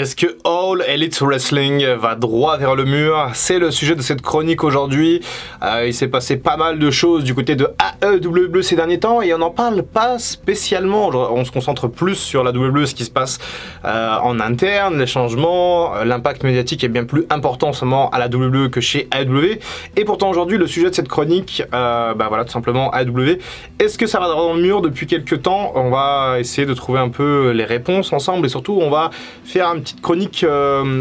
Est-ce que All Elite Wrestling va droit vers le mur? C'est le sujet de cette chronique aujourd'hui. Il s'est passé pas mal de choses du côté de AEW ces derniers temps et on n'en parle pas spécialement. On se concentre plus sur la WWE, ce qui se passe en interne, les changements, l'impact médiatique est bien plus important en ce moment à la WWE que chez AEW. Et pourtant aujourd'hui le sujet de cette chronique, voilà, tout simplement AEW. Est-ce que ça va droit dans le mur depuis quelques temps? On va essayer de trouver un peu les réponses ensemble et surtout on va faire une petite chronique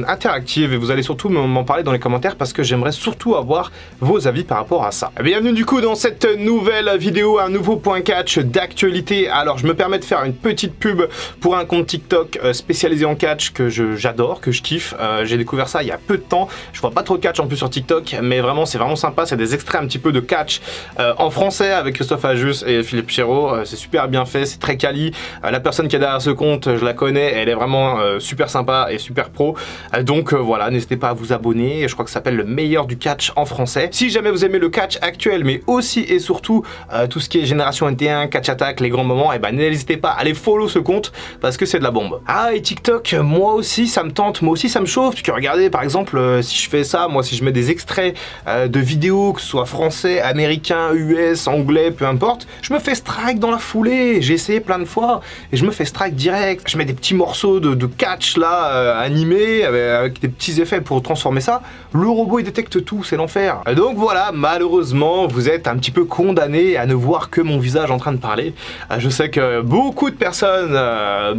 interactive et vous allez surtout m'en parler dans les commentaires parce que j'aimerais surtout avoir vos avis par rapport à ça. Bienvenue du coup dans cette nouvelle vidéo, un nouveau point catch d'actualité. Alors je me permets de faire une petite pub pour un compte TikTok spécialisé en catch que j'adore, que je kiffe. J'ai découvert ça il y a peu de temps. Je vois pas trop de catch en plus sur TikTok, mais vraiment c'est vraiment sympa. C'est des extraits un petit peu de catch en français avec Christophe Ajus et Philippe Chéreau. C'est super bien fait, c'est très quali. La personne qui est derrière ce compte, je la connais, elle est vraiment super sympa et super pro. Donc voilà, n'hésitez pas à vous abonner. Je crois que ça s'appelle le meilleur du catch en français. Si jamais vous aimez le catch actuel, mais aussi et surtout tout ce qui est génération NT1, catch attack, les grands moments, et n'hésitez pas à aller follow ce compte parce que c'est de la bombe. Ah, et TikTok, moi aussi ça me tente, moi aussi ça me chauffe. Tu peux regarder par exemple si je fais ça, moi si je mets des extraits de vidéos, que ce soit français, américain, US, anglais, peu importe, je me fais strike dans la foulée. J'ai essayé plein de fois et je me fais strike direct. Je mets des petits morceaux de catch là animés avec des petits effets pour transformer ça. Le robot il détecte tout, c'est l'enfer. Donc voilà, malheureusement vous êtes un petit peu condamné à ne voir que mon visage en train de parler. Je sais que beaucoup de personnes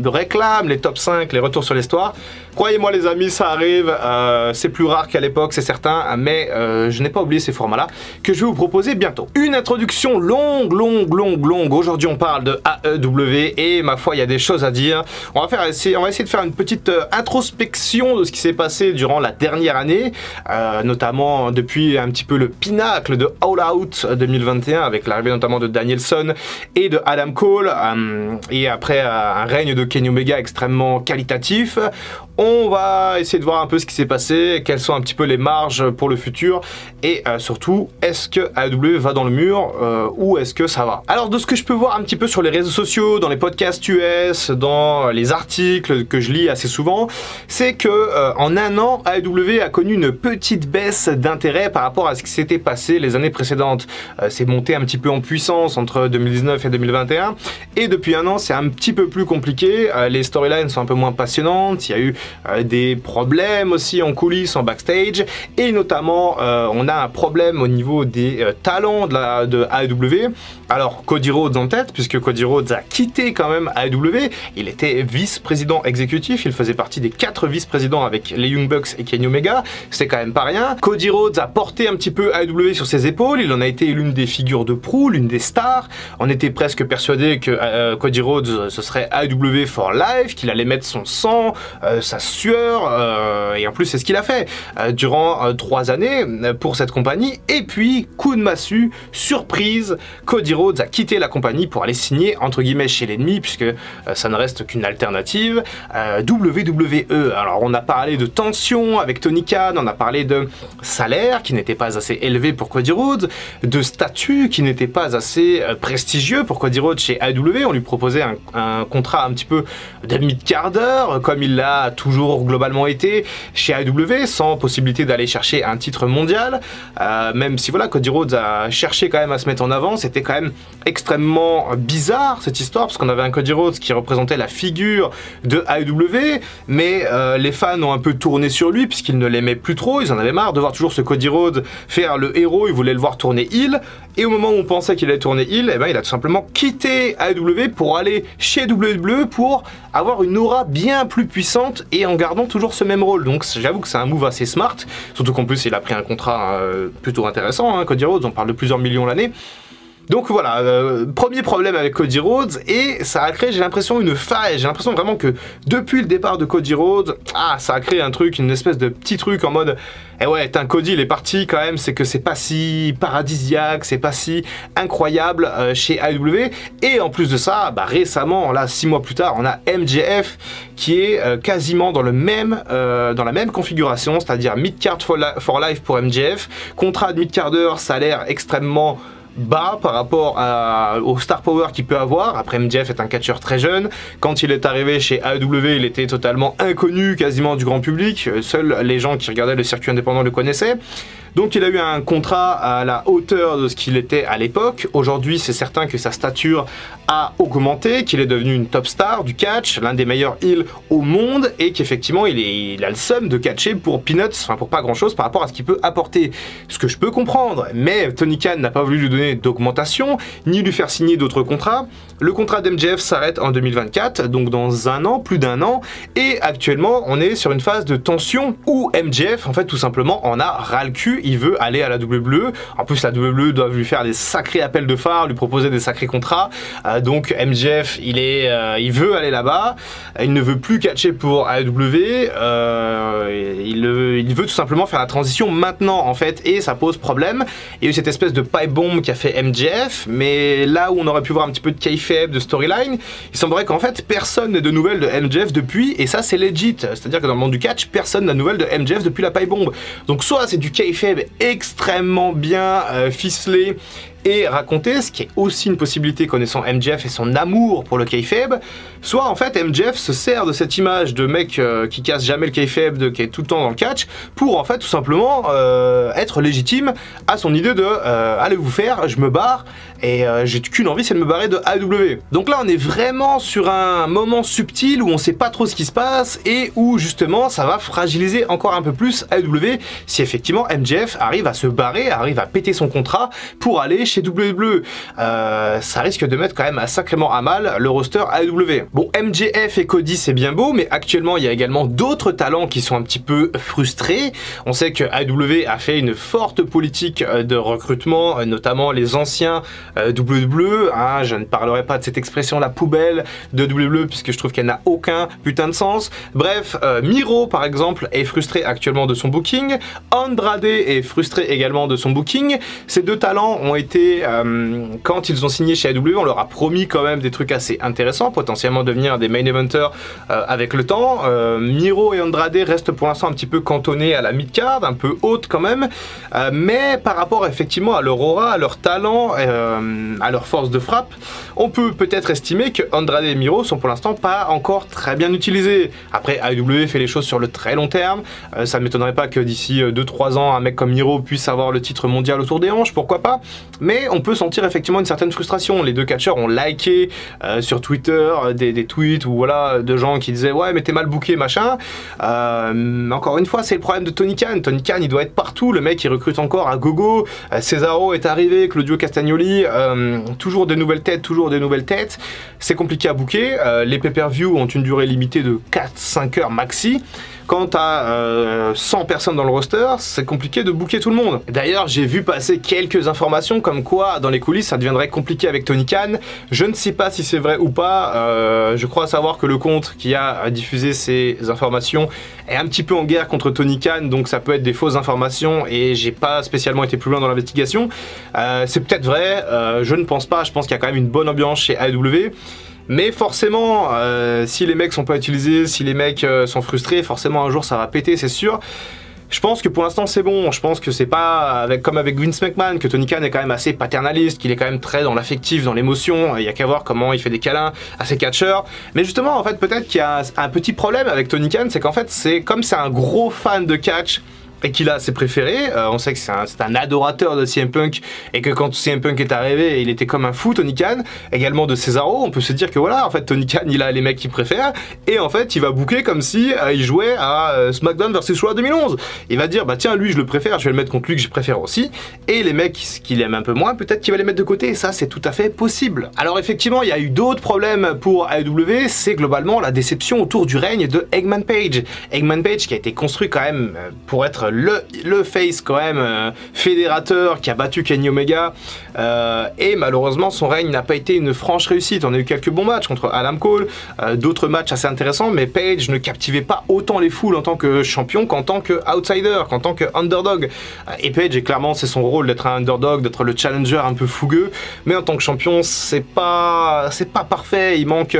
réclament les top 5, les retours sur l'histoire. Croyez-moi les amis, ça arrive, c'est plus rare qu'à l'époque, c'est certain, mais je n'ai pas oublié ces formats-là que je vais vous proposer bientôt. Une introduction longue. Aujourd'hui on parle de AEW et ma foi il y a des choses à dire. On va essayer de faire une petite introspection de ce qui s'est passé durant la dernière année, notamment depuis un petit peu le pinacle de All Out 2021 avec l'arrivée notamment de Danielson et de Adam Cole et après un règne de Kenny Omega extrêmement qualitatif. On va essayer de voir un peu ce qui s'est passé, quelles sont un petit peu les marges pour le futur et surtout, est-ce que AEW va dans le mur ou est-ce que ça va? Alors de ce que je peux voir un petit peu sur les réseaux sociaux, dans les podcasts US, dans les articles que je lis assez souvent, c'est que en un an, AEW a connu une petite baisse d'intérêt par rapport à ce qui s'était passé les années précédentes. C'est monté un petit peu en puissance entre 2019 et 2021 et depuis un an c'est un petit peu plus compliqué, les storylines sont un peu moins passionnantes, il y a eu des problèmes aussi en coulisses, en backstage et notamment on a un problème au niveau des talents de AEW. Alors Cody Rhodes en tête, puisque Cody Rhodes a quitté quand même AEW, il était vice-président exécutif, il faisait partie des 4 vice-présidents avec les Young Bucks et Kenny Omega, c'est quand même pas rien. Cody Rhodes a porté un petit peu AEW sur ses épaules, il en a été l'une des figures de proue, l'une des stars, on était presque persuadé que Cody Rhodes ce serait AEW for life, qu'il allait mettre son sang, sa sueur, et en plus c'est ce qu'il a fait durant 3 années pour cette compagnie, et puis coup de massue, surprise, Cody Rhodes a quitté la compagnie pour aller signer entre guillemets chez l'ennemi puisque ça ne reste qu'une alternative, WWE. Alors on a parlé de tension avec Tony Khan, on a parlé de salaire qui n'était pas assez élevé pour Cody Rhodes, de statut qui n'était pas assez prestigieux pour Cody Rhodes chez AEW, on lui proposait un contrat un petit peu de mid-carder comme il l'a toujours globalement été chez AEW sans possibilité d'aller chercher un titre mondial, même si voilà Cody Rhodes a cherché quand même à se mettre en avant, c'était quand même extrêmement bizarre cette histoire parce qu'on avait un Cody Rhodes qui représentait la figure de AEW mais les fans ont un peu tourné sur lui puisqu'ils ne l'aimaient plus trop, ils en avaient marre de voir toujours ce Cody Rhodes faire le héros, ils voulaient le voir tourner heel et au moment où on pensait qu'il allait tourner heel, il a tout simplement quitté AEW pour aller chez WWE pour avoir une aura bien plus puissante et en gardant toujours ce même rôle. Donc j'avoue que c'est un move assez smart, surtout qu'en plus il a pris un contrat plutôt intéressant, hein, Cody Rhodes, on parle de plusieurs millions l'année. Donc voilà, premier problème avec Cody Rhodes et ça a créé, j'ai l'impression, une faille. J'ai l'impression vraiment que depuis le départ de Cody Rhodes, ça a créé un truc, une espèce de petit truc en mode eh ouais, Cody il est parti quand même, c'est que c'est pas si paradisiaque, c'est pas si incroyable chez AEW. Et en plus de ça, récemment, là 6 mois plus tard, on a MJF qui est quasiment dans la même configuration, c'est-à-dire mid-card for life pour MJF, contrat de mid-carder, salaire extrêmement bas par rapport au star power qu'il peut avoir. Après, MJF est un catcheur très jeune. Quand il est arrivé chez AEW, il était totalement inconnu quasiment du grand public. Seuls les gens qui regardaient le circuit indépendant le connaissaient. Donc il a eu un contrat à la hauteur de ce qu'il était à l'époque. Aujourd'hui, c'est certain que sa stature a augmenté, qu'il est devenu une top star du catch, l'un des meilleurs heels au monde, et qu'effectivement il a le seum de catcher pour peanuts, enfin pour pas grand chose par rapport à ce qu'il peut apporter. Ce que je peux comprendre, mais Tony Khan n'a pas voulu lui donner d'augmentation, ni lui faire signer d'autres contrats. Le contrat d'MJF s'arrête en 2024, donc dans un an, plus d'un an, et actuellement on est sur une phase de tension où MJF en fait tout simplement en a ras le cul. Il veut aller à la WWE. En plus, la WWE doit lui faire des sacrés appels de phare, lui proposer des sacrés contrats. Donc MJF, il veut aller là-bas. Il ne veut plus catcher pour AEW. Il veut tout simplement faire la transition maintenant, en fait, et ça pose problème. Il y a eu cette espèce de pipe bomb qu'a fait MJF, mais là où on aurait pu voir un petit peu de kayfabe, de storyline, il semblerait qu'en fait personne n'ait de nouvelles de MJF depuis, et ça c'est legit. C'est-à-dire que dans le monde du catch, personne n'a de nouvelles de MJF depuis la pipe bomb. Donc soit c'est du kayfabe extrêmement bien ficelé et raconté, ce qui est aussi une possibilité connaissant MJF et son amour pour le kayfabe, soit en fait MJF se sert de cette image de mec qui casse jamais le kayfabe, qui est tout le temps dans le catch, pour en fait tout simplement être légitime à son idée de allez vous faire, je me barre, et j'ai qu'une envie, c'est de me barrer de AEW. Donc là on est vraiment sur un moment subtil où on sait pas trop ce qui se passe et où justement ça va fragiliser encore un peu plus AEW si effectivement MJF arrive à se barrer, arrive à péter son contrat pour aller chez WWE. Ça risque de mettre quand même sacrément à mal le roster AEW. Bon, MJF et Cody c'est bien beau, mais actuellement il y a également d'autres talents qui sont un petit peu frustrés. On sait que AEW a fait une forte politique de recrutement, notamment les anciens WWE. Hein, je ne parlerai pas de cette expression la poubelle de WWE puisque je trouve qu'elle n'a aucun putain de sens. Bref, Miro par exemple est frustré actuellement de son booking. Andrade est frustré également de son booking. Ces deux talents ont été quand ils ont signé chez AEW, on leur a promis quand même des trucs assez intéressants, potentiellement devenir des main eventers avec le temps. Miro et Andrade restent pour l'instant un petit peu cantonnés à la mid-card, un peu haute quand même, mais par rapport effectivement à leur aura, à leur talent, à leur force de frappe, on peut peut-être estimer que Andrade et Miro sont pour l'instant pas encore très bien utilisés. Après, AEW fait les choses sur le très long terme, ça ne m'étonnerait pas que d'ici 2-3 ans, un mec comme Miro puisse avoir le titre mondial autour des hanches, pourquoi pas, mais on peut sentir effectivement une certaine frustration. Les deux catcheurs ont liké sur Twitter des tweets ou voilà de gens qui disaient ouais mais t'es mal booké machin. Encore une fois c'est le problème de Tony Khan. Tony Khan il doit être partout, le mec il recrute encore à gogo. Cesaro est arrivé, Claudio Castagnoli, toujours des nouvelles têtes, c'est compliqué à booker. Les pay-per-view ont une durée limitée de 4-5 heures maxi. Quant à 100 personnes dans le roster, c'est compliqué de booker tout le monde. D'ailleurs, j'ai vu passer quelques informations comme quoi, dans les coulisses, ça deviendrait compliqué avec Tony Khan. Je ne sais pas si c'est vrai ou pas. Je crois savoir que le compte qui a diffusé ces informations est un petit peu en guerre contre Tony Khan, donc ça peut être des fausses informations et j'ai pas spécialement été plus loin dans l'investigation. C'est peut-être vrai, je ne pense pas. Je pense qu'il y a quand même une bonne ambiance chez AEW. Mais forcément, si les mecs sont pas utilisés, si les mecs sont frustrés, forcément un jour ça va péter, c'est sûr. Je pense que pour l'instant c'est bon, je pense que c'est pas comme avec Vince McMahon, que Tony Khan est quand même assez paternaliste, qu'il est quand même très dans l'affectif, dans l'émotion, il y a qu'à voir comment il fait des câlins à ses catcheurs. Mais justement, en fait, peut-être qu'il y a un petit problème avec Tony Khan, c'est qu'en fait, comme c'est un gros fan de catch, et qu'il a ses préférés, on sait que c'est un adorateur de CM Punk et que quand CM Punk est arrivé il était comme un fou, Tony Khan, également de Cesaro, on peut se dire que voilà en fait Tony Khan il a les mecs qu'il préfère et en fait il va booker comme si il jouait à SmackDown vs Raw 2011. Il va dire bah tiens lui je le préfère, je vais le mettre contre lui que je préfère aussi, et les mecs qu'il aime un peu moins peut-être qu'il va les mettre de côté, et ça c'est tout à fait possible. Alors effectivement il y a eu d'autres problèmes pour AEW, c'est globalement la déception autour du règne de Hangman Page. Hangman Page qui a été construit quand même pour être le face quand même fédérateur qui a battu Kenny Omega, et malheureusement son règne n'a pas été une franche réussite. On a eu quelques bons matchs contre Adam Cole, d'autres matchs assez intéressants, mais Page ne captivait pas autant les foules en tant que champion qu'en tant que outsider, qu'en tant que underdog. Et Page est clairement c'est son rôle d'être un underdog, d'être le challenger un peu fougueux, mais en tant que champion c'est pas parfait, il manque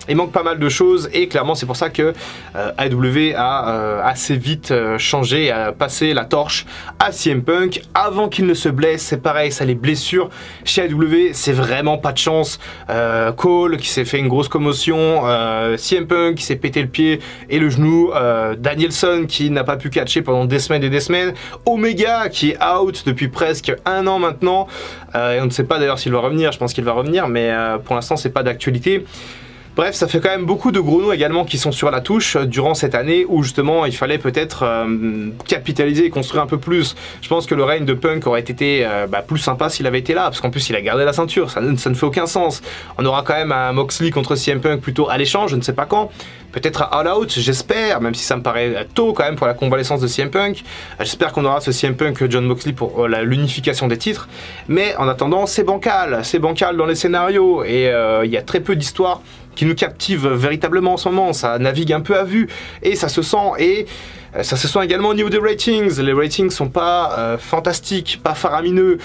Il manque pas mal de choses et clairement c'est pour ça que AEW a assez vite changé, a passé la torche à CM Punk avant qu'il ne se blesse. C'est pareil, ça, les blessures chez AEW, c'est vraiment pas de chance. Cole qui s'est fait une grosse commotion, CM Punk qui s'est pété le pied et le genou, Danielson qui n'a pas pu catcher pendant des semaines et des semaines, Omega qui est out depuis presque un an maintenant, et on ne sait pas d'ailleurs s'il va revenir. Je pense qu'il va revenir, mais pour l'instant c'est pas d'actualité. Bref, ça fait quand même beaucoup de gros noms également qui sont sur la touche durant cette année où justement il fallait peut-être capitaliser et construire un peu plus. Je pense que le règne de Punk aurait été plus sympa s'il avait été là, parce qu'en plus il a gardé la ceinture, ça ne fait aucun sens. On aura quand même un Moxley contre CM Punk plutôt alléchant, je ne sais pas quand. Peut-être à All Out, j'espère, même si ça me paraît tôt quand même pour la convalescence de CM Punk. J'espère qu'on aura ce CM Punk John Moxley pour l'unification des titres. Mais en attendant, c'est bancal dans les scénarios et il y a très peu d'histoires qui nous captivent véritablement en ce moment. Ça navigue un peu à vue et ça se sent, et ça se sent également au niveau des ratings. Les ratings sont pas fantastiques, pas faramineux,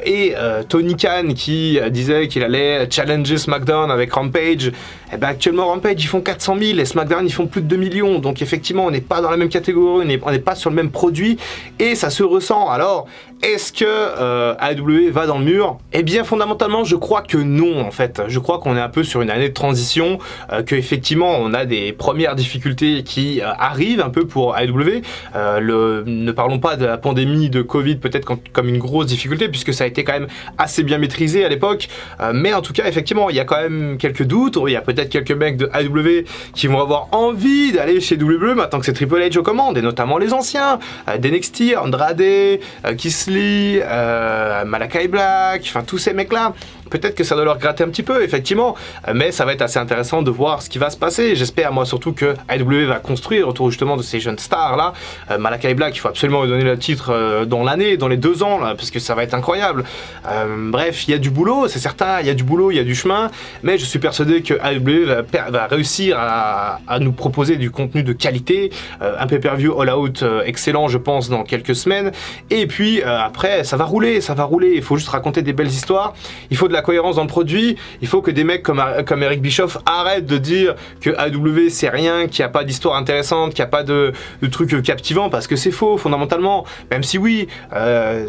et Tony Khan qui disait qu'il allait challenger SmackDown avec Rampage, et ben actuellement Rampage ils font 400 000 et SmackDown ils font plus de 2 millions, donc effectivement on n'est pas dans la même catégorie, on n'est pas sur le même produit et ça se ressent. Alors est-ce que AEW va dans le mur? Eh bien fondamentalement je crois que non en fait. Je crois qu'on est un peu sur une année de transition, que effectivement on a des premières difficultés qui arrivent un peu pour AEW. Ne parlons pas de la pandémie de Covid peut-être comme une grosse difficulté puisque ça a été quand même assez bien maîtrisé à l'époque, mais en tout cas effectivement il y a quand même quelques doutes. Il y a peut-être quelques mecs de AEW qui vont avoir envie d'aller chez WWE maintenant que c'est Triple H aux commandes, et notamment les anciens d'NXT, Andrade, Kisly, Malakai Black, enfin tous ces mecs là. Peut-être que ça doit leur gratter un petit peu, effectivement, mais ça va être assez intéressant de voir ce qui va se passer. J'espère, moi, surtout que AEW va construire autour justement de ces jeunes stars-là. Malakai Black, il faut absolument lui donner le titre dans l'année, dans les 2 ans, là, parce que ça va être incroyable. Bref, il y a du boulot, c'est certain, il y a du boulot, il y a du chemin, mais je suis persuadé que AEW va réussir à nous proposer du contenu de qualité, un pay-per-view All Out excellent, je pense, dans quelques semaines, et puis après, ça va rouler, il faut juste raconter des belles histoires, il faut de la cohérence dans le produit, il faut que des mecs comme Eric Bischoff arrêtent de dire que AEW c'est rien, qu'il n'y a pas d'histoire intéressante, qu'il n'y a pas de trucs captivants, parce que c'est faux fondamentalement, même si oui,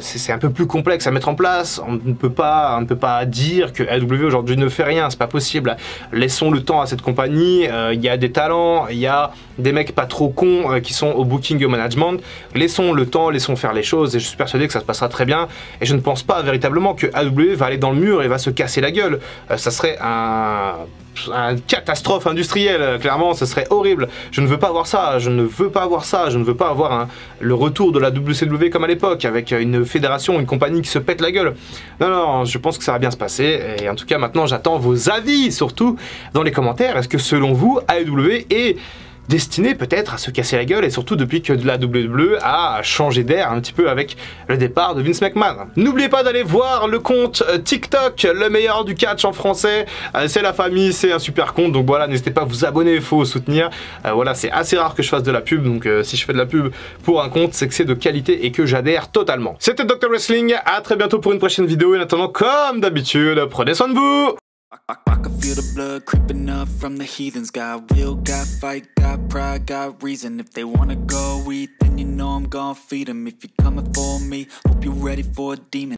c'est un peu plus complexe à mettre en place. On ne peut pas dire que AEW aujourd'hui ne fait rien, c'est pas possible. Laissons le temps à cette compagnie, il y a des talents, il y a des mecs pas trop cons qui sont au booking et au management, laissons le temps, laissons faire les choses, et je suis persuadé que ça se passera très bien, et je ne pense pas véritablement que AEW va aller dans le mur et va se casser la gueule. Ça serait une catastrophe industrielle, clairement, ce serait horrible. Je ne veux pas voir ça, je ne veux pas avoir le retour de la WCW comme à l'époque, avec une fédération, une compagnie qui se pète la gueule. Non, je pense que ça va bien se passer, et en tout cas maintenant j'attends vos avis, surtout dans les commentaires. Est-ce que selon vous, AEW est destiné peut-être à se casser la gueule, et surtout depuis que la WWE a changé d'air un petit peu avec le départ de Vince McMahon. N'oubliez pas d'aller voir le compte TikTok, le meilleur du catch en français, c'est la famille, c'est un super compte, donc voilà, n'hésitez pas à vous abonner, il faut soutenir. Voilà, c'est assez rare que je fasse de la pub, donc si je fais de la pub pour un compte, c'est que c'est de qualité et que j'adhère totalement. C'était Dr Wrestling, à très bientôt pour une prochaine vidéo, et en attendant, comme d'habitude, prenez soin de vous. I can feel the blood creeping up from the heathens. Got will, got fight, got pride, got reason. If they wanna go eat, then you know I'm gon' feed them. If you're coming for me, hope you're ready for a demon.